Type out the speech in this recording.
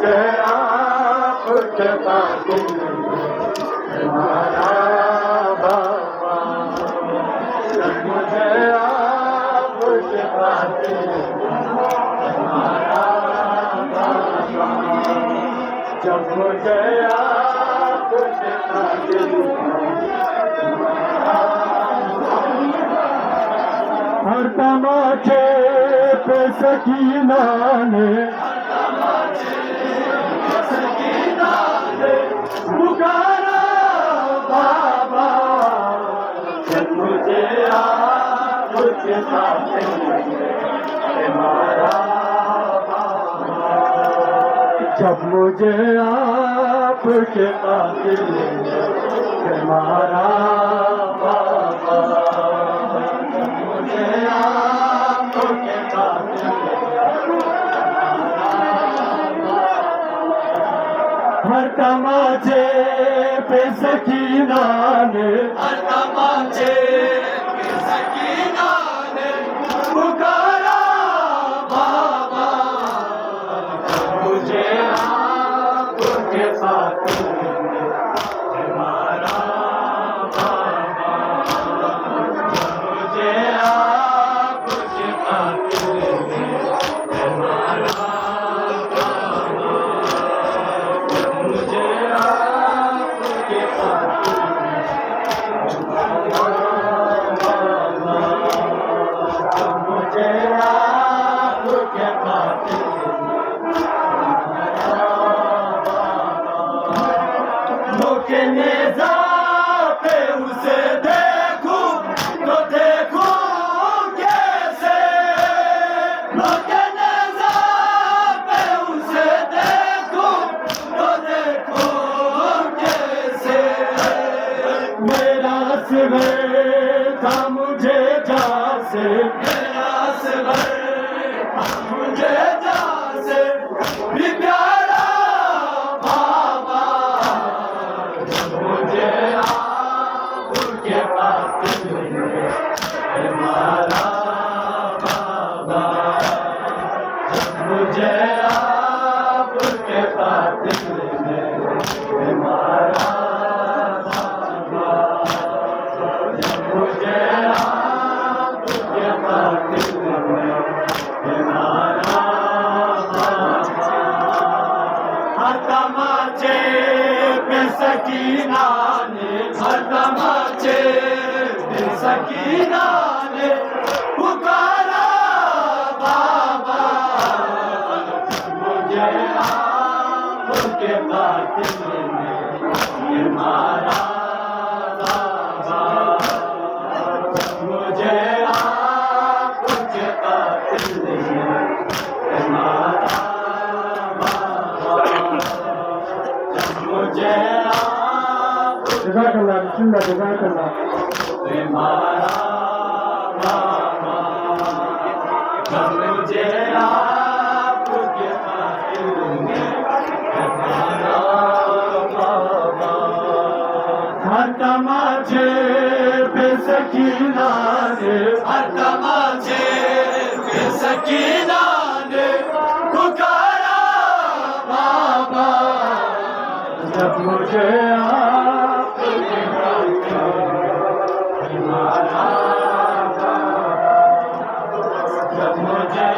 मुझे आपके कातिल हमारा बाबा, जब मुझे आपके कातिल हमारा बाबा, जब मुझे आपके कातिल हर तमाचे पे सकीना ने पुकारा बाबा, जब मुझे आपके कातिल हमारा बाबा, जब मुझे आपके कातिल हमारा बाबा, जब मुझे आपके कातिल हर तमाचे पे सकीना ने, हर तमाचे पे सकीना ने पुकारा बाबा, मुझे आपके कातिल हमारा बाबा, मुझे आपके कातिल हमारा नेज़ा पे उसे देखूं तो देखूं कैसे, लोके नेज़ा पे उसे देखूं तो देखूं कैसे, मेरा सिवर था मुझे जासे, मेरा सिवर था मुझे जासे भी प्यारा बाबा, मुझे आपके कातिल हमारा बाबा, मुझे आपके कातिल हमारा बाबा, मुझे आपके कातिल हमारा बाबा, हर तमाचे पे सकीना ने, हर तमाचे पे सकीना ने पुकारा बाबा, मुझे आपके कातिल हमारा बाबा, मुझे आपके कातिल हमारा मुझे जज़ाकल्लाह, बिस्मिल्लाह, जज़ाकल्लाह। हमारा बाबा, जब मुझे आपके कातिल हमारा बाबा, हर तमाचे पे सकीना ने, हर तमाचे पे सकीना ने पुकारा बाबा, जब मुझे आपके कातिल हमारा बाबा, जब मुझे